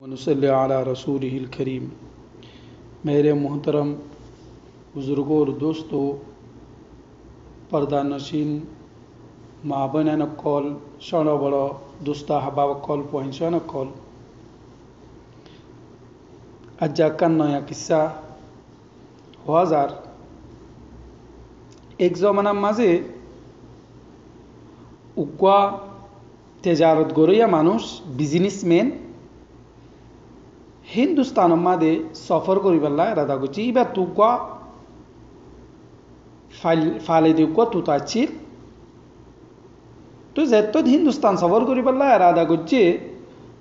वनुसल्ली अला रसूलिहिल करीम। मेरे मोहतरम बुजुर्गों और दोस्तों, पर्दा नशीन माँ बहन कॉल शोनो बड़ो दोस्ता हबाब कॉल पहुँचो न कॉल अज्जा कन्नो या किस्सा हजार एक जमाना माঝে उक्वा तेजारत गरैया मानुष बिजनेसमैन हिंदुस्तान मादे सफर करिबाल्ला राधा गुची इबा तुक्वा फाले दिक्वा तुताचिल तो जेत्तो हिंदुस्तान सफर करिबाल्ला राधा गुची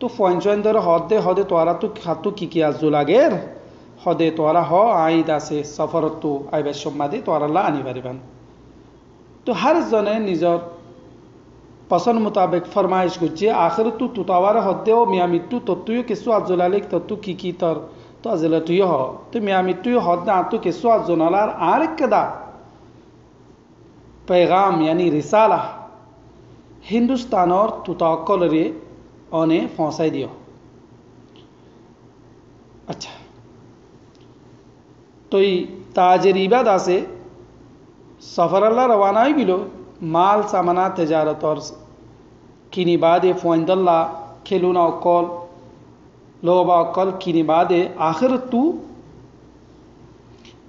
तो फॉइंचोइन दर हदे हदे तोरा तो खातु किकी आजु लागेर हदे तोरा हो आईद आसे सफर तो आइबासम मादे तोरा ला आनी पारिबान तो हर जने निजर पसंद मुताबिक फरमाइश गुच्छे आखिर तू तुतावार हदे ओ मिया मिट्टू तत्तुयो किसु आजलालिक तत्तु किकी तर तो आजलतुयो हो तो मिया मिट्टू हद आतु किसु आजनालार आरकदा पैगाम यानी रिसाला हिंदुस्तान और तुताकल रे ओने फौसाई दियो। अच्छा तो ताजरीबा दासे सफर अल्लाह रवाना ही बिलो माल सामाना तजारत और किनी बादे फोइंदल्ला खेलुना कॉल लोबा कॉल किनी बादे आखिर तू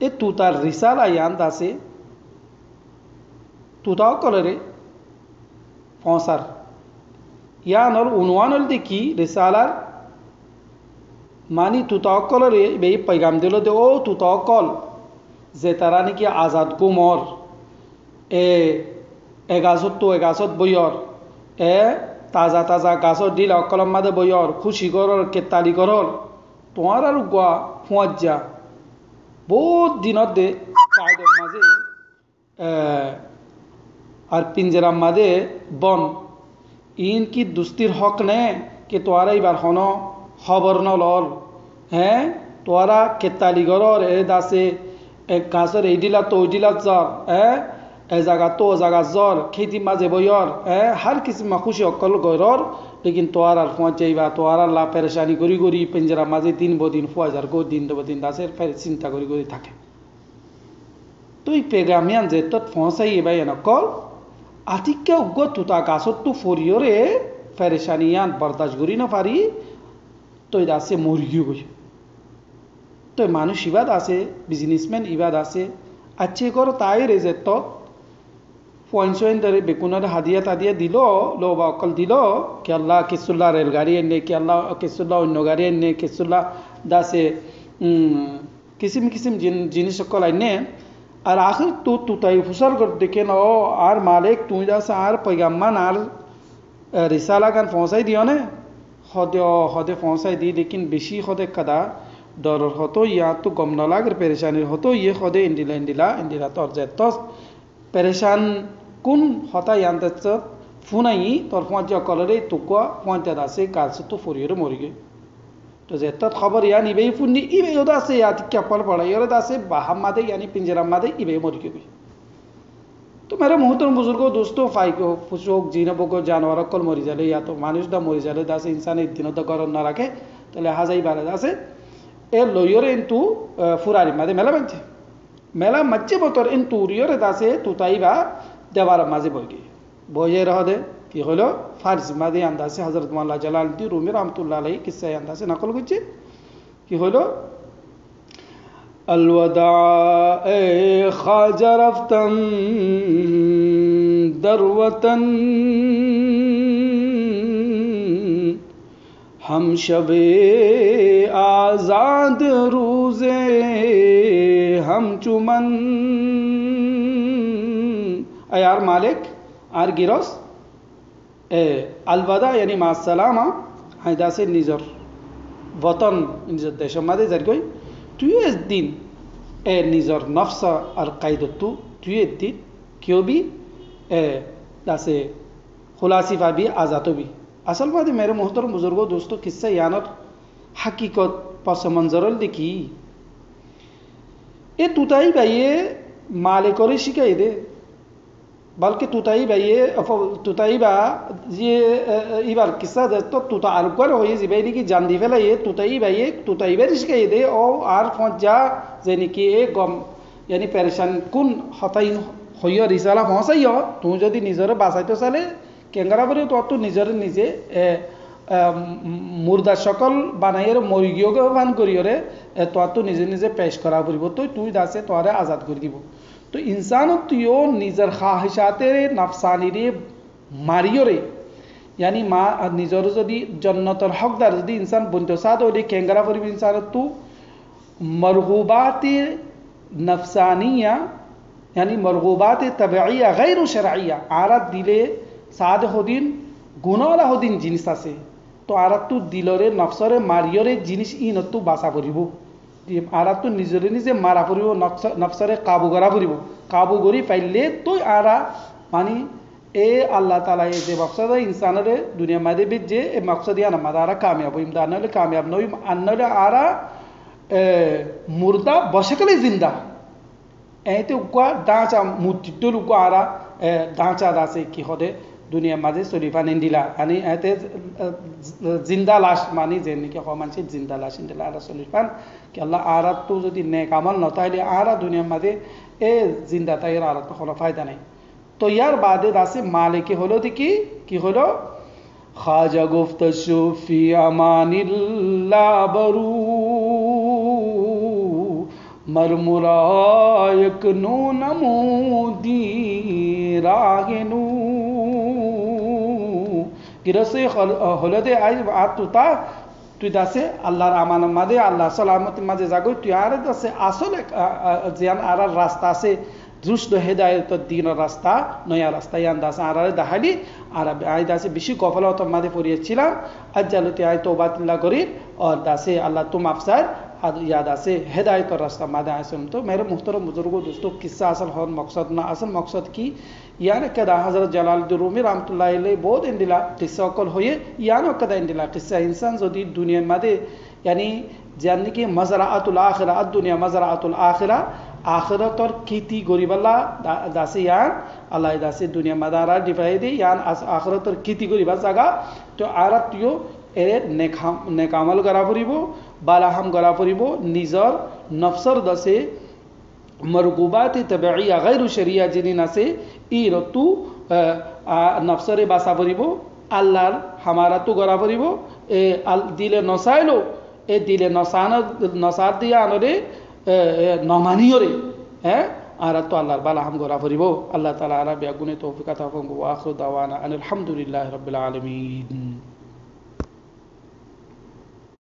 ए तू तार रिसाला यान दासे तू ताओ कलरे फौसार यान और उनवान देखी रिसालार मानी तू ताओ कलरे बे पैगाम दिलो दे ओ तू ताओ कॉल जे तारा नाকি आजाद गुमर एगासत तो एगासत बयर ए ताजा ताजा गाছত दिल अकलम मादे बयर खुशी करर केताली करर তোমার আর গুয়া ফুয়াজ যা বহুত দিনত দে কায়দের মাঝে আর পিঞ্জরাম মাদে বন ইন কি দুস্তির হক নে কে তোরা এবার হন খবর ন লল হ্যাঁ তোরা কেতালি করর এ দাসে এক গাছর এই দিলা তো ওই দিলা যা হ্যাঁ ए जगह तो जगह जर खेती माजे बयर हर किस्म खुशी अकल गरर लेकिन तोर आर पहुँचेबा तोर ला परेशानी करी करी पिंजरा माजे दिन बदिन फुआजार को दिन बदिन दासे फिर चिंता करी करी थाके तो ई पेगामियान जे तत फौसाई एबा एन कल आतिक्य उग्ग तुता गाছত तो फरियरे परेशानियान बर्दाश्त करी ना पारी तो दासे मरगियो गई तो मानुष इबाद आसे बिजनेसमैन इबाद आसे अच्छे करो ताई रे जे तत पॉइंटोइन दरे बेकुनर हादिया तादिया दिलो लोबा अकल दिलो कि अल्लाह किसुल्ला रेलगाड़ी एने कि अल्लाह किसुल्ला अन्य गाड़ी एने किसुल्ला दासे किसिम किसिम जिनिस अकल आइने और आखिर तू तुताई फुसर कर देखे न आर मालिक तू दासे आर पैगामान आर रिसाला गान पहुंचाई दियो ने हदे हदे पहुंचाई दी लेकिन बेशी हदे कदा डर हतो या तो गम न लागर परेशानी हतो ये हदे इंडिला इंडिला इंडिला तोर जेतस परेशान कुन हता यांतच फुनाई तोर पहुंच कलरे तुक्वा पहुंच दासे कालस तो फुरियर मरि गई तो जेतत खबर या निबे फुन्नी इबे दासे या कपल पड़ा योर दासे बाहम मादे यानी पिंजरा मादे इबे मरि गई। तो मेरे मोहतरम बुजुर्गों दोस्तों फाइको फुसोक जीनबको जानवर कल मरि जाले या तो मानुष दा मरि जाले दासे इंसान दिन तो गरम न रखे तो हाजाई बारे दासे ए लयरे इंतु फुरारी मादे मेला बनছে मेला मच्चे बतर इन तुरियर दासे तुताइबा देवार माजे बगे बजे रह दे कि हलो फारस मादे अंदासे हजरत मौला जलालुद्दीन रूमी रहमतुल्लाह अलैहि किस्सा अंदासे नकल करছে कि हलो अलवदा ए खाजा रफ्तन दरवतन हम शबे आजाद रूज़े हम चुमन यार मालिक आर गिरस अलवदा यानी मासलामा हायदा से निजर वतन निजर देश मादे जरगई तुय दिन ए निजर नफ्स और कायदतु तुय दिन क्यों भी दासे खुलासी भाभी आजातो भी असल बात मेरे मोहतरम बुजुर्गों दोस्तों किस्सा यानर हकीकत पस मंजरल देखी ए तुताई भाई माले करे शिकाई दे बल्कि तुताई भाइये तुताई बा जे इबार किस्सा दे तो तुता आलुकार होई जिबाई निकी जान दी फेला ये तुताई भाइये तुताई बेरिश के दे ओ आर फजा जे निकी ए गम यानी परेशान कुन हताइन হইয় রিসালা পৌঁছাইয় তুমি যদি নিজরে বাঁচাইতে চালে কেঙ্গারা করে তো নিজরে নিজে মুর্দা সকল বানাইয়ের মরিগিয়কে বান করিয়রে তো নিজে নিজে পেশ করা পড়ব তো তুই দাসে তোরে আজাদ করে দিব তো ইনসানত তুইও নিজের খাহিশাতে নফসানিরে মারিয়রে यानी মা নিজর যদি জন্নতর হকদার যদি ইনসান বনতে সাদ ওলি কেঙ্গারা পড়ব ইনসানত তু মরগুবাতে নফসানিয়া यानी मरगूबात तबईया गैर शरईया आरात दिले साद होदिन गुनाला होदिन जिनिस आसे तो आरात तु दिलरे नफसरे मारियरे जिनिस इन तु बासा परिब आरात तु निजरे निजे मारा परिब नफसरे काबू करा परिब काबू करी पाइले तो आरा मानी ए अल्लाह ताला ए जे मकसद इंसानरे दुनिया मादे बेजे ए मकसद या नमादारा कामयाब इमदानले कामयाब नई अन्नले आरा मुर्दा बशकले जिंदा ऐते उका दाचा मुतिटुल उका आरा दाचा दासे की होदे दुनिया माजे सलिफा निंदिला आणि ऐते जिंदा लाश मानी जेन की हो मानसे जिंदा लाश निंदिला आरा सलिफान कि अल्लाह आरा तो যদি नेक अमल नताइले आरा दुनिया माजे ए जिंदा ताइर आरा तो কোনো फायदा নাই তো ইয়ার বাদে দাসে মালিকে হলো দেখি কি হলো খাজা গুফত সুফি আমানিল্লাহ বরু मरमुरायक नो नमोदी रागेनु गिरसे हलदे आज आतुता তুই দাসে আল্লাহর আমানত মাদে আল্লাহ সালামতি মাঝে জাগো তুই আর দাসে আসলে জিয়ান আর রাস্তা আছে দুষ্ট হেদায়েত দিনের রাস্তা নয়া রাস্তা ইয়ান দাসে আর দাহালি আর আই দাসে বেশি গফলত মাদে পড়িয়েছিলাম আজ জালতে আই তওবাতুল্লাহ করি और दासे अल्लाह तुम अफसर याद आसे हिदायत रास्ता मादे आसम तो मेरे मुहतरम बुजुर्गों दोस्तों किस्सा असल होन मकसद ना असल मकसद की यानी कदा हजरत जलालुद्दीन रूमी रहमतुल्लाह अलैहि बहुत इंदिला किस्सा कल होये यानी कदा इंदिला किस्सा इंसान जदी दुनिया मादे यानी जानने की मजराअतुल आखिरा दुनिया मजराअतुल आखिरा आखिरत और खेती गरीबल्ला दासे यान अल्लाह दासे दुनिया मदारा डिफाई दे यान आखिरत और खेती गरीबा जागा तो आरत यो এর নেকামল করা পড়িব বালাহাম করা পড়িব নিজর নফসর দসে মরগুবাত তবঈয়া গায়রু শরিয়া জিনিন আছে ই রতু নফসরে বাসা পড়িব আল্লাহর হামারাতু করা পড়িব এ দিলে নসাইলো এ দিলে নসার দিয়া আনরে নমানিয়রে হ্যাঁ আর তো আল্লাহর বালাহাম করা পড়িব আল্লাহ তাআলা আরা বিয়াগুনে তৌফিক আতা ফরমাবো আখির দাওয়ানা আলহামদুলিল্লাহি রাব্বিল আলামিন।